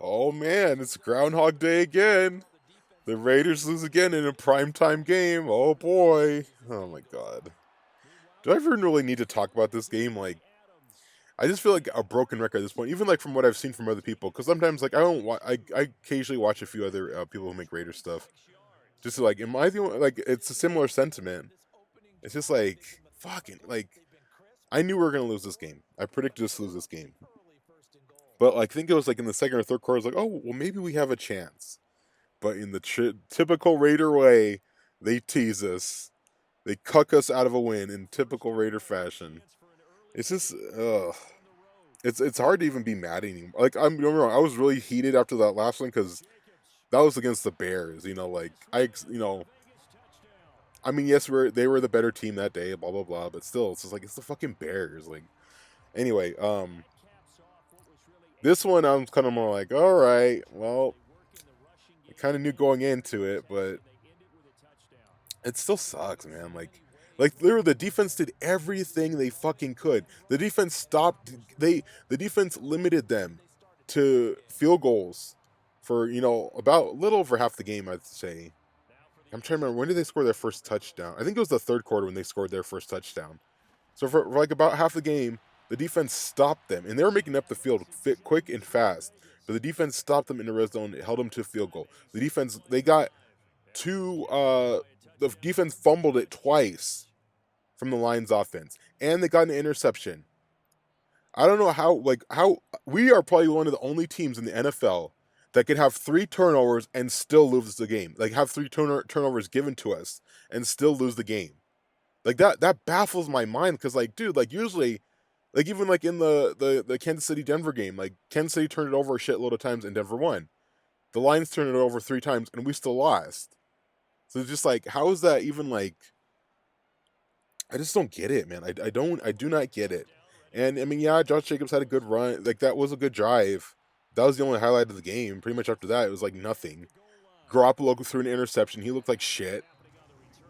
Oh man, it's Groundhog Day again. The Raiders lose again in a primetime game. Oh boy. Oh my god. Do I even really need to talk about this game? Like, I just feel like a broken record at this point, even like from what I've seen from other people. Because sometimes, like, I don't, I occasionally watch a few other people who make Raider stuff. Just to, like, am I the only, like, it's a similar sentiment. It's just like, fucking, like, I knew we were gonna lose this game. I predicted us to lose this game. But like, I think it was like in the second or third quarter, I was like, oh, well, maybe we have a chance. But in the typical Raider way, they tease us. They cuck us out of a win in typical Raider fashion. It's just, it's hard to even be mad anymore. Like, I'm don't get me wrong, I was really heated after that last one because that was against the Bears. You know, like I mean, yes, they were the better team that day, blah blah blah. But still, it's just like it's the fucking Bears. Like, anyway, this one I'm kind of more like, all right, well, I kind of knew going into it, but it still sucks, man. Like literally, the defense did everything they fucking could. The defense stopped. The defense limited them to field goals for about a little over half the game. I'd say. I'm trying to remember when did they score their first touchdown. I think it was the third quarter when they scored their first touchdown. So for like about half the game, the defense stopped them, and they were making up the field fit quick and fast. But the defense stopped them in the red zone, held them to a field goal. The defense they got two. The defense fumbled it twice from the Lions offense, and they got an interception. I don't know how we are probably one of the only teams in the NFL that could have three turnovers and still lose the game. Like have three turnovers given to us and still lose the game. Like that baffles my mind because like dude, like usually like even like in the Kansas City Denver game, like Kansas City turned it over a shitload of times and Denver won. The Lions turned it over three times and we still lost. So it's just like how is that even like I just don't get it, man. I do not get it. And I mean, yeah, Josh Jacobs had a good run. Like that was a good drive. That was the only highlight of the game. Pretty much after that, it was like nothing. Garoppolo threw an interception. He looked like shit.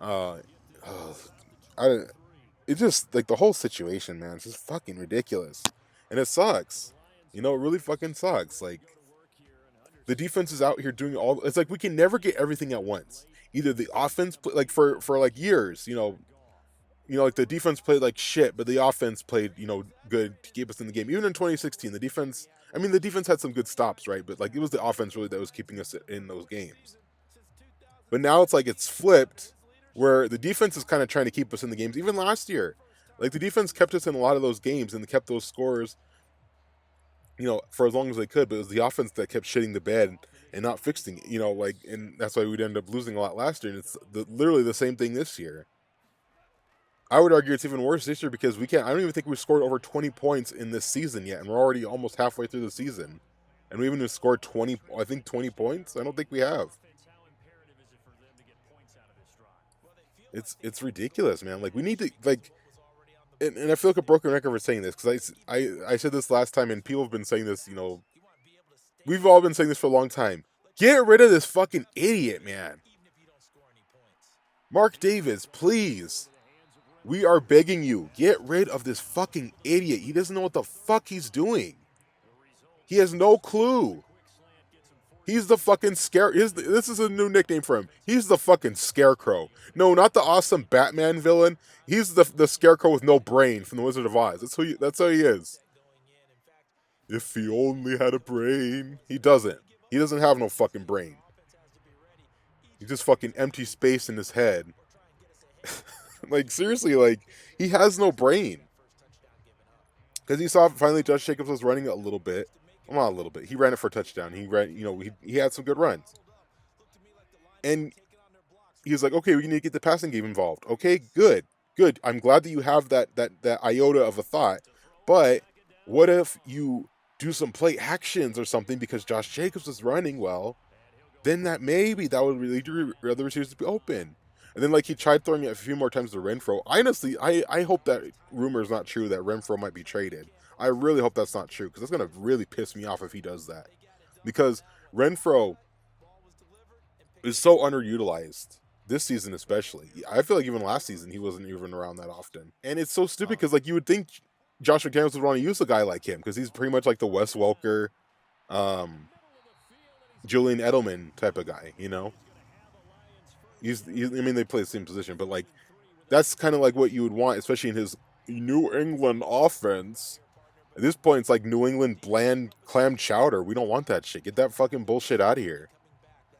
Uh, uh, I it just like the whole situation, man. It's just fucking ridiculous, and it sucks. It really fucking sucks. Like the defense is out here doing all. It's like we can never get everything at once. Either the offense, like for like years, like the defense played like shit, but the offense played, good to keep us in the game. Even in 2016, the defense, I mean, the defense had some good stops, right? But like it was the offense really that was keeping us in those games. But now it's like it's flipped, where the defense is kind of trying to keep us in the games. Even last year, like the defense kept us in a lot of those games and kept those scores, for as long as they could. But it was the offense that kept shitting the bed and not fixing it, and that's why we'd end up losing a lot last year. And it's literally the same thing this year. I would argue it's even worse this year because we can't. I don't even think we've scored over 20 points in this season yet, and we're already almost halfway through the season, and we even scored 20. I think 20 points. I don't think we have. It's ridiculous, man. Like we need to and I feel like a broken record for saying this because I said this last time, and people have been saying this. We've all been saying this for a long time. Get rid of this fucking idiot, man. Mark Davis, please. We are begging you, get rid of this fucking idiot. He doesn't know what the fuck he's doing. He has no clue. He's the fucking This is a new nickname for him. He's the fucking Scarecrow. No, not the awesome Batman villain. He's the Scarecrow with no brain from the Wizard of Oz. That's how he is. If he only had a brain. He doesn't. He doesn't have no fucking brain. He's just fucking empty space in his head. Like seriously, like he has no brain. Because he saw finally Josh Jacobs was running a little bit. Well, not a little bit. He ran it for a touchdown. He ran, he had some good runs. And he was like, okay, we need to get the passing game involved. Okay, good. Good. I'm glad that you have that iota of a thought. But what if you do some play actions or something because Josh Jacobs is running well? Then that would lead your other receivers to be open. And then like he tried throwing it a few more times to Renfro. Honestly, I hope that rumor is not true that Renfro might be traded. I really hope that's not true because that's gonna really piss me off if he does that. Because Renfro is so underutilized this season, especially. I feel like even last season he wasn't even around that often, and it's so stupid because like you would think Josh McDaniels would want to use a guy like him because he's pretty much like the Wes Welker, um, Julian Edelman type of guy. I mean, they play the same position, but like that's kind of like what you would want, especially in his New England offense. At this point, it's like New England bland clam chowder. We don't want that shit. Get that fucking bullshit out of here.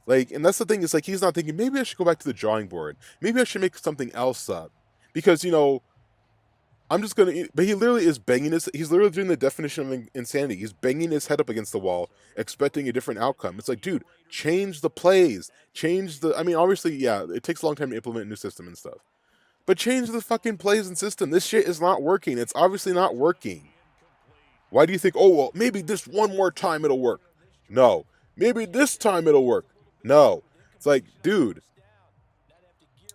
Like, and that's the thing is like he's not thinking maybe I should go back to the drawing board. Maybe I should make something else up because I'm just gonna. But he literally is banging his. He's literally doing the definition of insanity. He's banging his head up against the wall, expecting a different outcome. It's like, dude, change the plays, change the. I mean, obviously, yeah, it takes a long time to implement a new system and stuff. But change the fucking plays and system. This shit is not working. It's obviously not working. Why do you think? Oh well, maybe this one more time it'll work. No. Maybe this time it'll work. No. It's like, dude,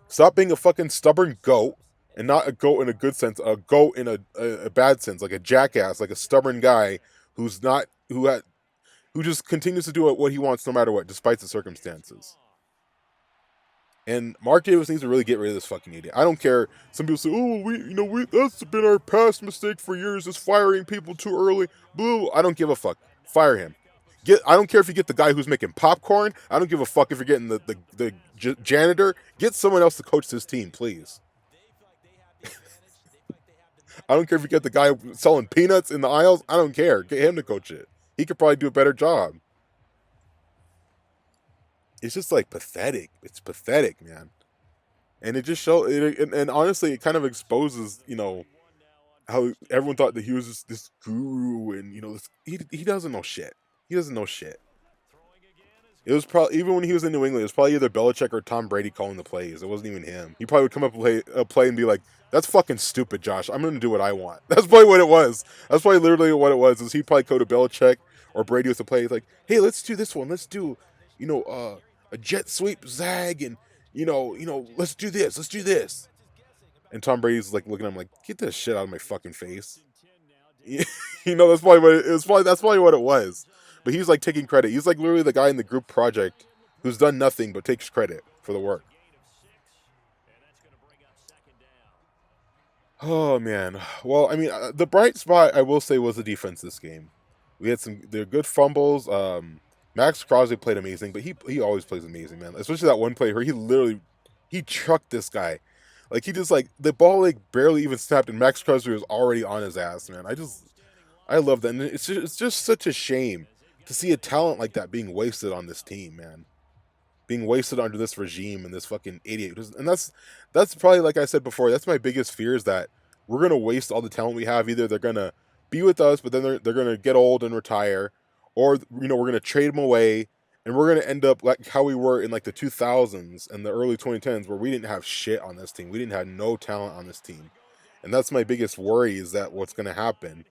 stop being a fucking stubborn goat, and not a goat in a good sense, a goat in a bad sense, like a jackass, like a stubborn guy who's not who just continues to do what he wants no matter what, despite the circumstances. And Mark Davis needs to really get rid of this fucking idiot. I don't care. Some people say, "Oh, we that's been our past mistake for years, is firing people too early." Boo! I don't give a fuck. Fire him. I don't care if you get the guy who's making popcorn. I don't give a fuck if you're getting the janitor. Get someone else to coach this team, please. I don't care if you get the guy selling peanuts in the aisles. I don't care. Get him to coach it. He could probably do a better job. It's just like pathetic. It's pathetic, man. And it just shows. And honestly, it kind of exposes, how everyone thought that he was just this guru, and he doesn't know shit. He doesn't know shit. It was probably even when he was in New England, it was probably either Belichick or Tom Brady calling the plays. It wasn't even him. He probably would come up with a play and be like, "That's fucking stupid, Josh. I'm going to do what I want." That's probably what it was. That's probably literally what it was. Is he probably go to Belichick or Brady with the play like, "Hey, let's do this one. Let's do, a jet sweep zag, and let's do this. Let's do this." And Tom Brady's like looking at him like, "Get this shit out of my fucking face." That's probably what it was. That's probably what it was. But he's like taking credit. He's like literally the guy in the group project who's done nothing but takes credit for the work. Oh man. Well, I mean, the bright spot I will say was the defense this game. We had they're good fumbles. Max Crosby played amazing, but he always plays amazing, man. Especially that one play where he trucked this guy. Like he just like the ball like barely even snapped, and Max Crosby was already on his ass, man. I love that. And it's just such a shame to see a talent like that being wasted on this team, man. Being wasted under this regime and this fucking idiot. And that's probably, like I said before, that's my biggest fear, is that we're gonna waste all the talent we have. Either they're gonna be with us, but then they're gonna get old and retire, or we're gonna trade them away, and we're gonna end up like how we were in like the 2000s and the early 2010s, where we didn't have shit on this team. We didn't have no talent on this team, and that's my biggest worry, is that what's gonna happen.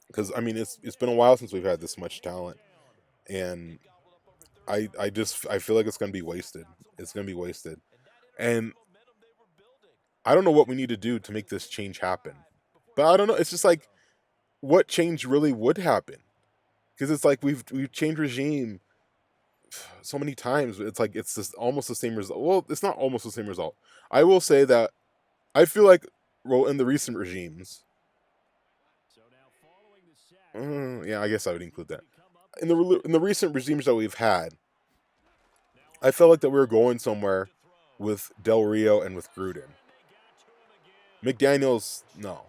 Because I mean, it's been a while since we've had this much talent, and I feel like it's gonna be wasted. It's gonna be wasted, and I don't know what we need to do to make this change happen. But I don't know. It's just like, what change really would happen? Because it's like we've changed regime so many times. It's like it's just almost the same result. Well, it's not almost the same result. I will say that I feel like, well, in the recent regimes, yeah, I guess I would include that. In the recent regimes that we've had, I felt like that we were going somewhere with Del Rio and with Gruden. McDaniels, no.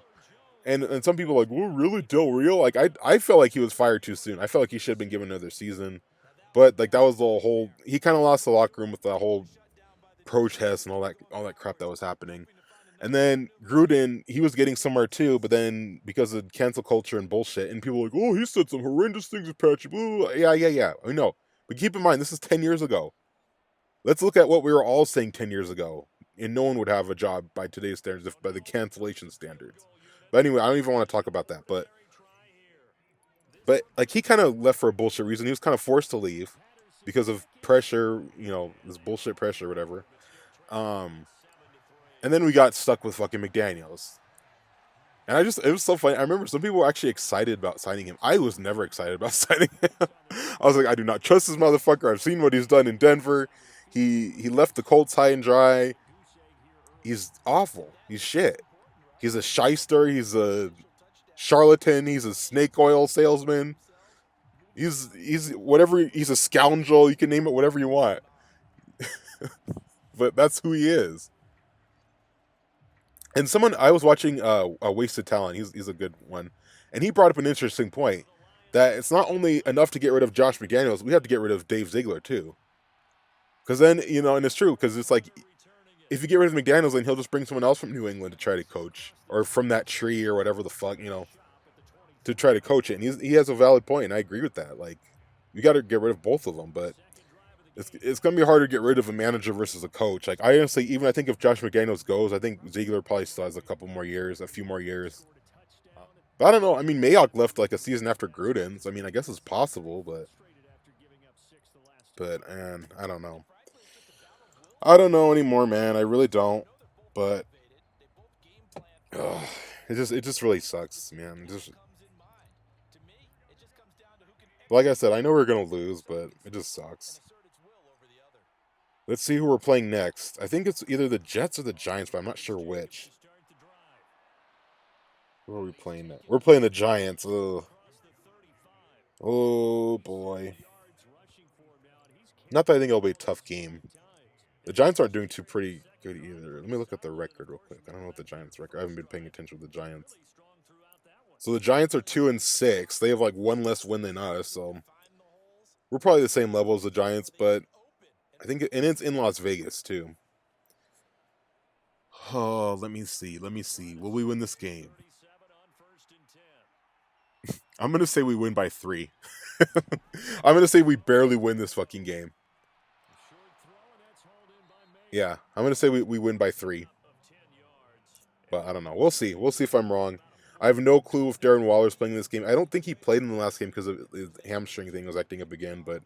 And some people are like, well, really, Del Rio? Like, I felt like he was fired too soon. I felt like he should have been given another season. But like that was the whole. He kind of lost the locker room with that whole protest and all that crap that was happening. And then Gruden, he was getting somewhere too, but then because of cancel culture and bullshit, and people were like, oh, he said some horrendous things with Patrick. Yeah. I know. But keep in mind, this is 10 years ago. Let's look at what we were all saying 10 years ago. And no one would have a job by today's standards, by the cancellation standards. But anyway, I don't even want to talk about that. But like he kind of left for a bullshit reason. He was kind of forced to leave because of pressure, this bullshit pressure, or whatever. Um, and then we got stuck with fucking McDaniels. And it was so funny. I remember some people were actually excited about signing him. I was never excited about signing him. I was like, I do not trust this motherfucker. I've seen what he's done in Denver. He left the Colts high and dry. He's awful. He's shit. He's a shyster. He's a charlatan. He's a snake oil salesman. He's whatever. He's a scoundrel. You can name it whatever you want, but that's who he is. And someone I was watching, a Wasted Talent. He's a good one, and he brought up an interesting point that it's not only enough to get rid of Josh McDaniels, we have to get rid of Dave Ziegler too. Because then and it's true because it's like if you get rid of McDaniels, then he'll just bring someone else from New England to try to coach, or from that tree or whatever the fuck to try to coach it. And he has a valid point, and I agree with that. Like you got to get rid of both of them, but it's going to be harder to get rid of a manager versus a coach. Like I honestly, even I think if Josh McDaniels goes, I think Ziegler probably still has a couple more years, a few more years. But I don't know. I mean, Mayock left like a season after Gruden's. I mean, I guess it's possible, but and I don't know. I don't know anymore, man. I really don't. But ugh, it just really sucks, man. Just like I said, I know we're gonna lose, but it just sucks. Let's see who we're playing next. I think it's either the Jets or the Giants, but I'm not sure which. Who are we playing next? We're playing the Giants. Ugh. Oh boy. Not that I think it'll be a tough game. The Giants aren't doing too pretty good either. Let me look at the record real quick. I don't know what the Giants record. I haven't been paying attention to the Giants. So the Giants are 2-6. They have like one less win than us. So we're probably the same level as the Giants, but I think, and it's in Las Vegas too. Oh, let me see. Let me see. Will we win this game? I'm gonna say we win by 3. I'm gonna say we barely win this fucking game. Yeah, I'm gonna say we win by 3. But I don't know. We'll see. We'll see if I'm wrong. I have no clue if Darren Waller's playing this game. I don't think he played in the last game because of his hamstring thing was acting up again. But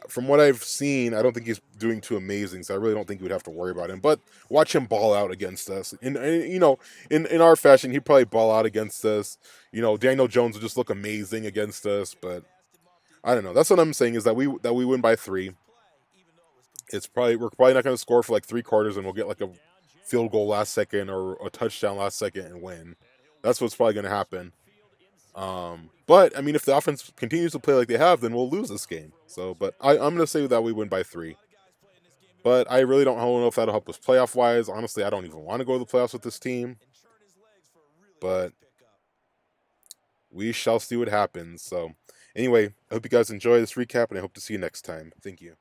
from what I've seen, I don't think he's doing too amazing. So I really don't think we'd have to worry about him. But watch him ball out against us. And in our fashion, he'd probably ball out against us. Daniel Jones would just look amazing against us. But I don't know. That's what I'm saying is that we win by 3. We're probably not going to score for like 3 quarters, and we'll get like a field goal last second or a touchdown last second and win. That's what's probably going to happen. But I mean, if the offense continues to play like they have, then we'll lose this game. So, but I'm going to say that we win by 3. But I really don't know if that'll help us playoff wise. Honestly, I don't even want to go to the playoffs with this team. But we shall see what happens. So, anyway, I hope you guys enjoy this recap, and I hope to see you next time. Thank you.